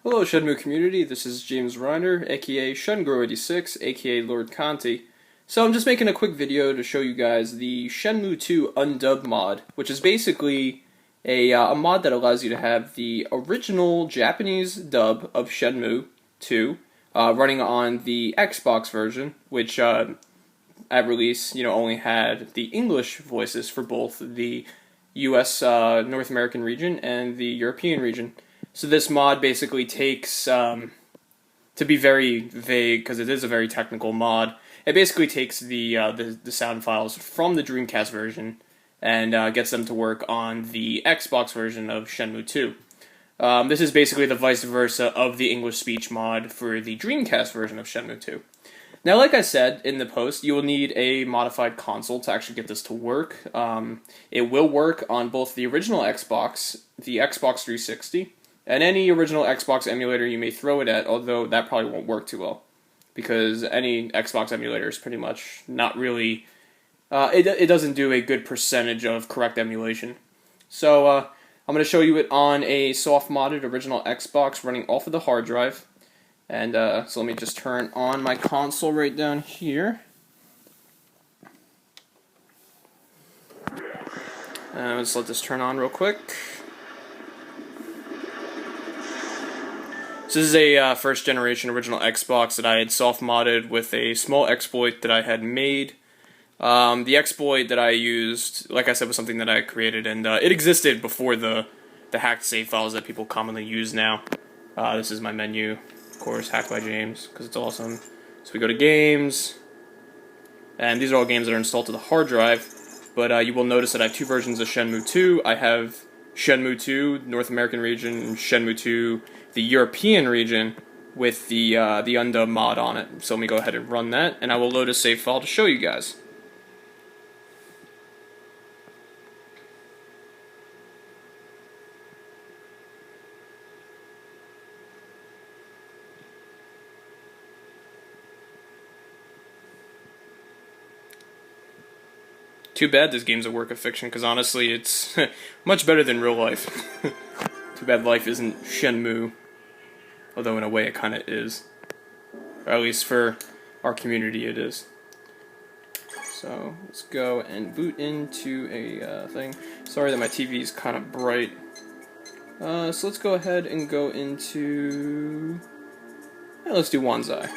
Hello Shenmue community, this is James Reiner, aka Shungro86, aka Lord Conti. So I'm just making a quick video to show you guys the Shenmue 2 Undub mod, which is basically a mod that allows you to have the original Japanese dub of Shenmue 2 running on the Xbox version, which at release, only had the English voices for both the US North American region and the European region. So this mod basically takes, to be very vague, because it is a very technical mod, it basically takes the sound files from the Dreamcast version and gets them to work on the Xbox version of Shenmue 2. This is basically the vice versa of the English speech mod for the Dreamcast version of Shenmue 2. Now, like I said in the post, you will need a modified console to actually get this to work. It will work on both the original Xbox, the Xbox 360, and any original Xbox emulator you may throw it at, although that probably won't work too well, because any Xbox emulator is pretty much not really, it doesn't do a good percentage of correct emulation. So I'm going to show you it on a soft-modded original Xbox running off of the hard drive. And so let me just turn on my console right down here. Let's let this turn on real quick. So this is a first generation original Xbox that I had soft modded with a small exploit that I had made. The exploit that I used, like I said, was something that I created, and it existed before the hacked save files that people commonly use now. This is my menu, of course, hacked by James, because it's awesome. So we go to games, and these are all games that are installed to the hard drive, but you will notice that I have two versions of Shenmue 2. I have Shenmue 2, North American region, and Shenmue 2, the European region, with the Undub mod on it. So let me go ahead and run that, and I will load a save file to show you guys. Too bad this game's a work of fiction, because honestly, it's much better than real life. Too bad life isn't Shenmue, although in a way it kind of is. Or at least for our community it is. So let's go and boot into a thing. Sorry that my TV is kind of bright. So let's go ahead and go into... Yeah, let's do Wanzai.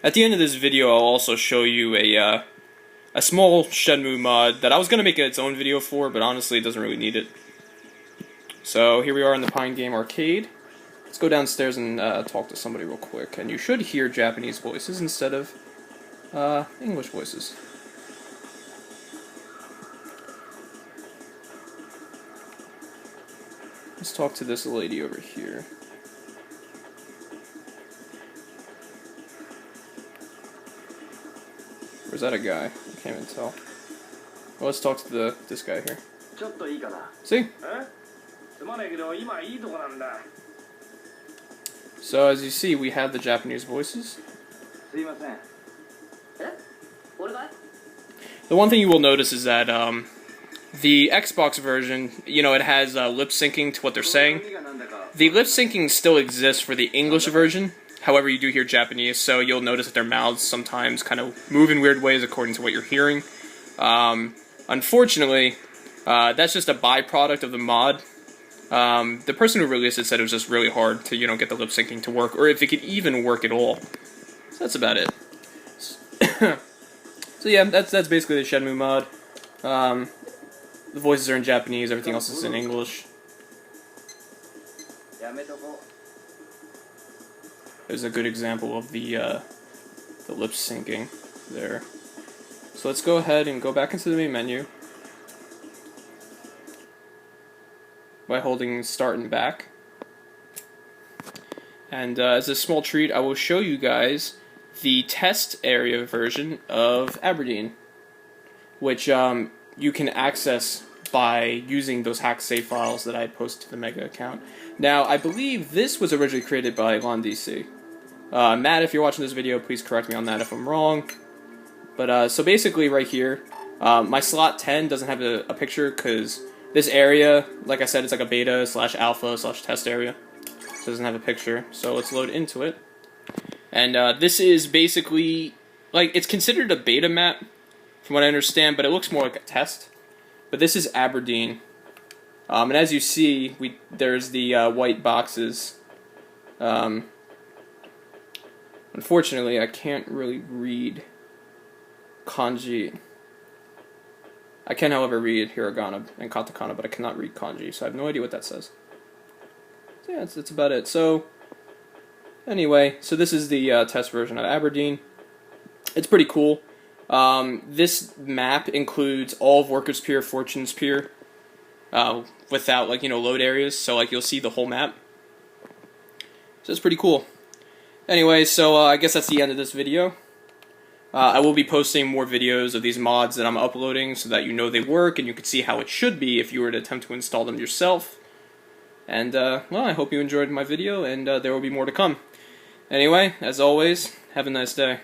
At the end of this video, I'll also show you a small Shenmue mod that I was going to make its own video for, but honestly, it doesn't really need it. So here we are in the Pine Game Arcade. Let's go downstairs and talk to somebody real quick. And you should hear Japanese voices instead of English voices. Let's talk to this lady over here. Or is that a guy? I can't even tell. Well, let's talk to this guy here. See? So as you see, we have the Japanese voices. The one thing you will notice is that the Xbox version, it has lip syncing to what they're saying. The lip syncing still exists for the English version. However, you do hear Japanese, so you'll notice that their mouths sometimes kind of move in weird ways according to what you're hearing. Unfortunately, that's just a byproduct of the mod. The person who released it said it was just really hard to, get the lip syncing to work, or if it could even work at all. So that's about it. So yeah, that's basically the Shenmue mod. The voices are in Japanese, everything else is in English. There's a good example of the lip syncing there. So let's go ahead and go back into the main menu by holding start and back. And as a small treat, I will show you guys the test area version of Aberdeen, which you can access by using those hacked save files that I posted to the Mega account. Now, I believe this was originally created by LonDC. Matt, if you're watching this video, please correct me on that if I'm wrong. But so basically right here, my slot 10 doesn't have a picture because This area, like I said, it's like a beta slash alpha slash test area. So it doesn't have a picture. So let's load into it. And this is basically, like, it's considered a beta map, from what I understand, but it looks more like a test. But this is Aberdeen. And as you see, there's the white boxes. Unfortunately, I can't really read kanji. I can, however, read hiragana and katakana, but I cannot read kanji, so I have no idea what that says. So yeah, that's about it. So, anyway, so this is the test version of Aberdeen. It's pretty cool. This map includes all of Workers Pier, Fortunes Pier, without, like, load areas, so, like, you'll see the whole map. So it's pretty cool. Anyway, so I guess that's the end of this video. I will be posting more videos of these mods that I'm uploading so that you know they work and you can see how it should be if you were to attempt to install them yourself. And, well, I hope you enjoyed my video, and there will be more to come. Anyway, as always, have a nice day.